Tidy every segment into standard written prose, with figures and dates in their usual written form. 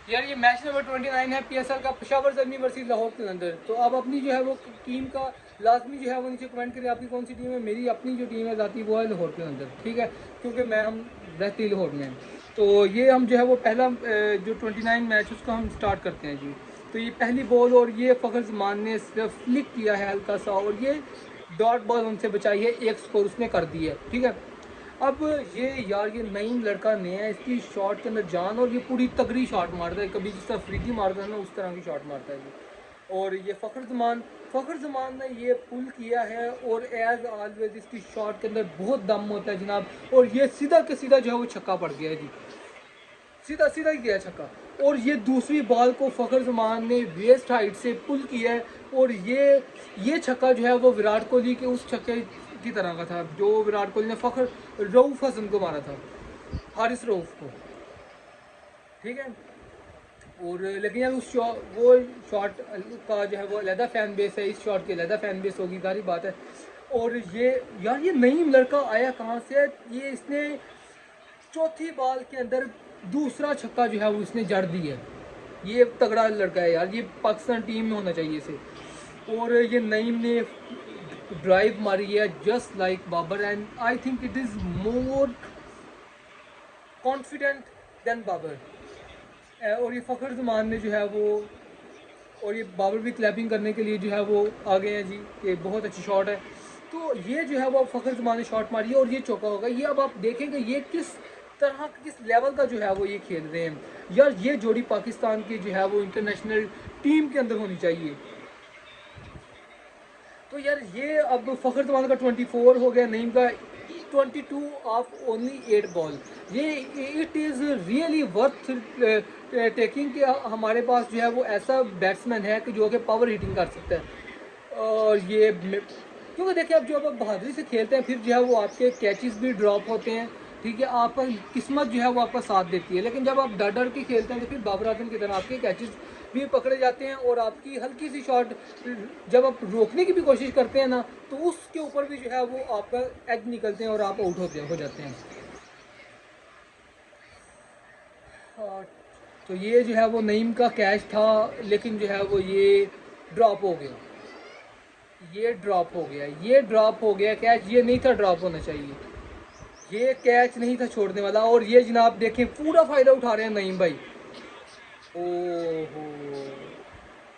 यार ये match number 29 है पीएसएल का, पेशावर ज़ल्मी वर्सेस लाहौर कलंदर। तो आप अपनी जो है वो टीम का लाजमी जो है वो नीचे कमेंट करें, आपकी कौन सी टीम है। मेरी अपनी जो टीम है जाती वो है लाहौर कलंदर, ठीक है, क्योंकि हम रहते ही लाहौर में हैं। तो ये हम जो है वो पहला जो 29 मैच उसका हम स्टार्ट करते हैं जी। तो ये पहली बॉल और ये फ़खर जमान ने सिर्फ फ्लिक किया है हल्का सा, और ये डॉट बॉल उनसे बचाई है, एक स्कोर उसने कर दी है, ठीक है। अब ये यार ये नईम लड़का नया है, इसकी शॉट के अंदर जान, और ये पूरी तगड़ी शॉट मारता है, कभी जिस तरह फ्रीकी मारता है ना उस तरह की शॉट मारता है ये। और ये फ़खर जमान ने ये पुल किया है, और एज ऑलवेज इसकी शॉट के अंदर बहुत दम होता है जनाब। और ये सीधा के सीधा जो है वो छक्का पड़ गया है जी, सीधा सीधा ही गया छक्का। और ये दूसरी बॉल को फ़खर जमान ने वेस्ट हाइट से पुल किया है, और ये छक्का जो है वो विराट कोहली के उस छक्के की तरह का था जो विराट कोहली ने फ़खर रऊफ़ हसन को मारा था, हारिस रऊफ़ को, ठीक है। और लेकिन यार वो शॉट का जो है वो अलहदा फ़ैन बेस है, इस शॉट की अलहदा फ़ैन बेस होगी, सारी बात है। और ये यार ये नईम लड़का आया कहाँ से है, ये इसने चौथी बॉल के अंदर दूसरा छक्का जो है वो इसने जड़ दी है। ये तगड़ा लड़का है यार, ये पाकिस्तान टीम में होना चाहिए इसे। और ये नईम ने ड्राइव मारी है just like Babar, and I think it is more confident than Babar. और ये फ़खर जमान ने जो है वो, और ये बाबर भी क्लैपिंग करने के लिए जो है वो आ गए हैं जी, ये बहुत अच्छी शॉट है। तो ये जो है वो फ़खर जमान ने शॉट मारी है, और ये चौका होगा। ये अब आप देखेंगे ये किस तरह किस लेवल का जो है वो ये खेल रहे हैं यार। ये जोड़ी पाकिस्तान की जो है वो इंटरनेशनल टीम के अंदर होनी चाहिए। तो यार ये अब फ़खर जमान का 24 हो गया, नईम का 22 ऑफ ओनली 8 बॉल। ये it is really worth taking कि हमारे पास जो है वो ऐसा बैट्समैन है कि जो कि पावर हिटिंग कर सकता है। और ये क्योंकि देखिए अब जो आप बहादुरी से खेलते हैं फिर जो है वो आपके कैचेस भी ड्रॉप होते हैं, ठीक है, आपका किस्मत जो है वो आपका साथ देती है। लेकिन जब आप डर डर के खेलते हैं तो फिर बाबर आजम की तरह आपके कैचेस भी पकड़े जाते हैं, और आपकी हल्की सी शॉट जब आप रोकने की भी कोशिश करते हैं ना तो उसके ऊपर भी जो है वो आपका एज निकलते हैं और आप आउट हो जाते हैं। हाँ, तो ये जो है वो नईम का कैच था, लेकिन जो है वो ये ड्रॉप हो गया, ये ड्रॉप हो गया कैच, ये नहीं था ड्रॉप होना चाहिए, ये कैच नहीं था छोड़ने वाला। और ये जनाब देखें पूरा फ़ायदा उठा रहे हैं नईम भाई। ओहो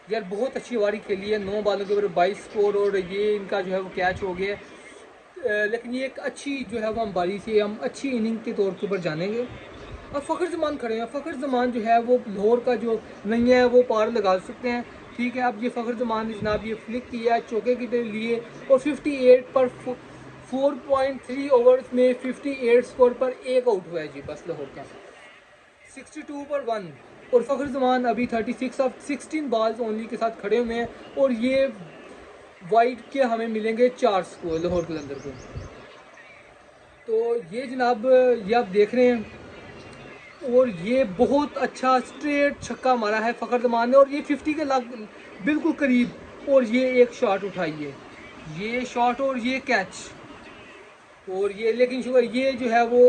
यार बहुत अच्छी वारी खेली है, 9 बॉलों के ऊपर 22 स्कोर, और ये इनका जो है वो कैच हो गया। लेकिन ये एक अच्छी जो है वो हम बारी से हम अच्छी इनिंग के तौर के ऊपर जानेंगे। और फ़खर जमान खड़े हैं, फ़खर जमान जो है वो लाहौर का जो नहीं है वो पार लगा सकते हैं, ठीक है। अब ये फ़खर जमान ने जनाब ये फ्लिक किया चौके के लिए, और 58 पर 4.3 ओवर्स में 58 स्कोर पर एक आउट हुआ है जी बस लाहौर का, 62 पर 1। और फ़खर जमान अभी 36 ऑफ 16 बॉल्स ओनली के साथ खड़े हुए हैं, और ये वाइड के हमें मिलेंगे 4 स्कोर लाहौर कलंदर को। तो ये जनाब ये आप देख रहे हैं, और ये बहुत अच्छा स्ट्रेट छक्का मारा है फ़खर जमान ने, और ये 50 के लग बिल्कुल करीब, और ये एक शॉट उठाई है, ये शॉट और ये कैच, और ये लेकिन शुगर ये जो है वो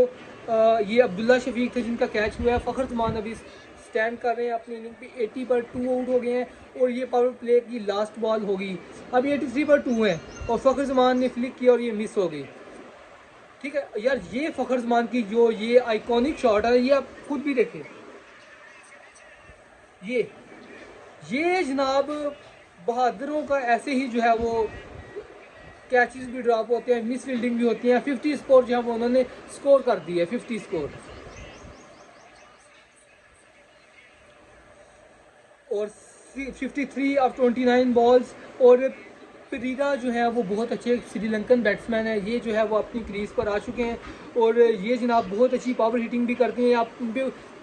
ये अब्दुल्ला शफीक थे जिनका कैच हुआ है। फ़खर जमान अभी स्टैंड कर रहे हैं अपनी इनिंग पे, 80 पर 2 आउट हो गए हैं, और ये पावर प्ले की लास्ट बॉल होगी। अभी 83 पर 2 है, और फ़खर जमान ने फ्लिक किया और ये मिस हो गई, ठीक है। यार ये फ़खर जमान की जो ये आइकॉनिक शॉट है, ये आप खुद भी देखें, ये जनाब बहादुरों का ऐसे ही जो है वो कैचेस भी ड्रॉप होते हैं, मिस फील्डिंग भी होती है। 50 स्कोर जो है वो उन्होंने स्कोर कर दी है, 50 स्कोर। और 53 ऑफ 29 बॉल्स। और परीरा जो है वो बहुत अच्छे श्रीलंकन बैट्समैन है, ये जो है वो अपनी क्रीज पर आ चुके हैं, और ये जनाब बहुत अच्छी पावर हिटिंग भी करते हैं। आप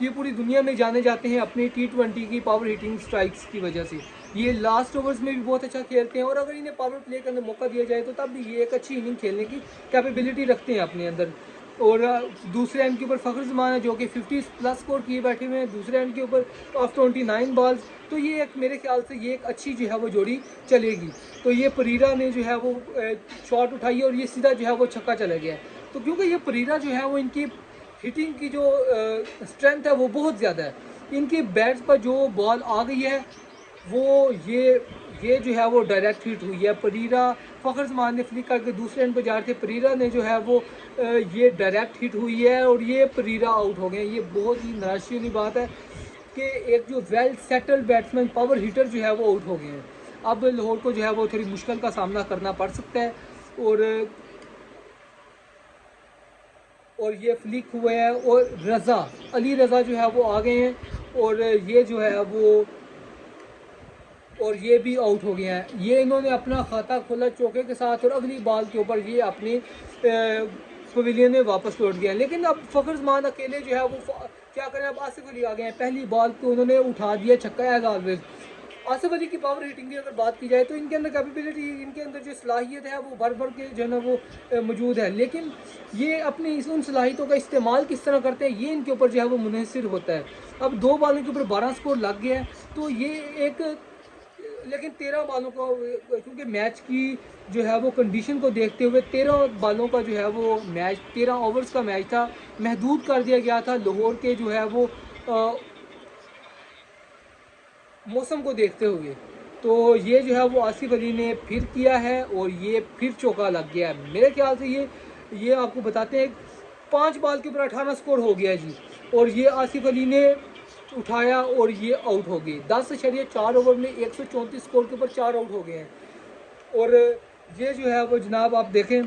ये पूरी दुनिया में जाने जाते हैं अपनी T20 की पावर हिटिंग स्ट्राइक्स की वजह से। ये लास्ट ओवर्स में भी बहुत अच्छा खेलते हैं, और अगर इन्हें पावर प्ले करने मौका दिया जाए तो तब भी ये एक अच्छी इनिंग खेलने की कैपेबिलिटी रखते हैं अपने अंदर। और दूसरे एंड के ऊपर फ़खर जमान है जो कि 50 प्लस स्कोर किए बैठे हुए हैं दूसरे एंड के ऊपर ऑफ 29 बॉल्स। तो ये एक मेरे ख्याल से ये एक अच्छी जो है वो जोड़ी चलेगी। तो ये परीरा ने जो है वो शॉट उठाई, और ये सीधा जो है वो छक्का चला गया। तो क्योंकि ये परीरा जो है वो इनकी हिटिंग की जो स्ट्रेंथ है वो बहुत ज़्यादा है, इनकी बैट्स पर जो बॉल आ गई है वो ये जो है वो डायरेक्ट हिट हुई है। परीरा फ़खर जमान ने फ्लिक करके दूसरे एंड पर जा रहे थे, परीरा ने जो है वो ये डायरेक्ट हिट हुई है और ये परीरा आउट हो गए। ये बहुत ही निराशा वाली बात है कि एक जो well settled batsman power hitter जो है वो आउट हो गए हैं। अब लाहौर को जो है वो थोड़ी मुश्किल का सामना करना पड़ सकता है और ये फ्लिक हुए हैं और रज़ा अली रज़ा जो है वो आ गए हैं और ये जो है वो और ये भी आउट हो गए हैं। ये इन्होंने अपना खाता खोला चौके के साथ और अगली बॉल के ऊपर ये अपनी पवेलियन में वापस लौट गए हैं। लेकिन अब फ़खर जमान अकेले जो है वो क्या करें, अब आसिफ अली आ गए हैं। पहली बॉल तो उन्होंने उठा दिया, छक्का है ऑलवेज। आसिफ अली की पावर हिटिंग की अगर बात की जाए तो इनके अंदर कैपेबिलिटी, इनके अंदर जो सलाहियत है वो भर भर के जो है ना वो मौजूद है, लेकिन ये अपनी उन सलाहियतों का इस्तेमाल किस तरह करते हैं ये इनके ऊपर जो है वो मुनहसर होता है। अब 2 बॉलों के ऊपर 12 स्कोर लग गया है तो ये एक, लेकिन 13 बॉलों का, क्योंकि मैच की जो है वो कंडीशन को देखते हुए 13 बॉलों का जो है वो मैच 13 ओवर्स का मैच था, महदूद कर दिया गया था लाहौर के जो है वो मौसम को देखते हुए। तो ये जो है वो आसिफ अली ने फिर किया है और ये फिर चौका लग गया है। मेरे ख्याल से ये आपको बताते हैं 5 बॉल के ऊपर 18 स्कोर हो गया जी, और ये आसिफ अली ने उठाया और ये आउट हो गए। 10.4 ओवर में 134 स्कोर के ऊपर 4 आउट हो गए हैं। और ये जो है वो जनाब आप देखें,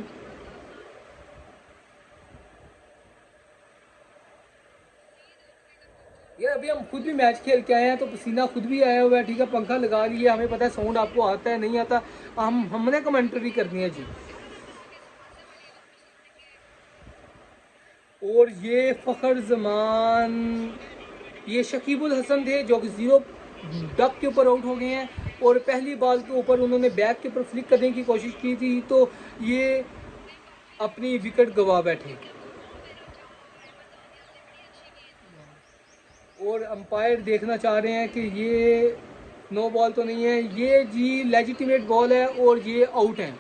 ये अभी हम खुद भी मैच खेल के आए हैं तो पसीना खुद भी आया हुआ है, ठीक है, पंखा लगा लिया, हमें पता है साउंड आपको आता है नहीं आता, हमने कमेंट्री करनी है जी। और ये फ़खर जमान, ये शकीबुल हसन थे जो कि 0 डक के ऊपर आउट हो गए हैं और पहली बॉल के ऊपर उन्होंने बैक के ऊपर फ्लिक करने की कोशिश की थी तो ये अपनी विकेट गंवा बैठे। और अंपायर देखना चाह रहे हैं कि ये नो बॉल तो नहीं है, ये जी लेजिटिमेट बॉल है और ये आउट है।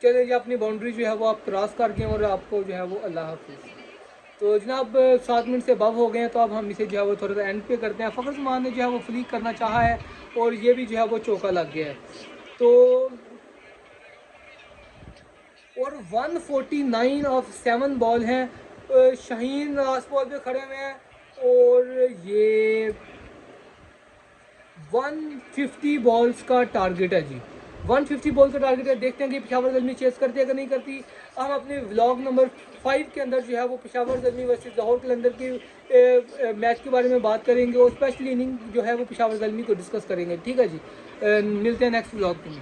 चलिए जी, अपनी बाउंड्री जो है वो आप क्रॉस कर गए और आपको जो है वो अल्लाह हाफिज़। तो जनाब 7 मिनट से अबव हो गए हैं तो अब हम इसे जो है वो थोड़ा सा एंड पे करते हैं। फ़खर जमान ने जो है वो फ्लिक करना चाहा है और ये भी जो है वो चौका लग गया है। तो और 149 ऑफ 7 बॉल हैं, शाहीन लास्ट बॉल पे खड़े हुए हैं और ये 150 बॉल्स का टारगेट है जी, 150 बॉल का टारगेट है। देखते हैं कि पेशावर ज़ल्मी चेस करती है कि नहीं करती। हम अपने व्लॉग नंबर 5 के अंदर जो है वो पेशावर ज़ल्मी वर्सेस लाहौर कलंदर की मैच के बारे में बात करेंगे और स्पेशली इनिंग जो है वो पेशावर ज़ल्मी को डिस्कस करेंगे, ठीक है जी। मिलते हैं नेक्स्ट व्लॉग में।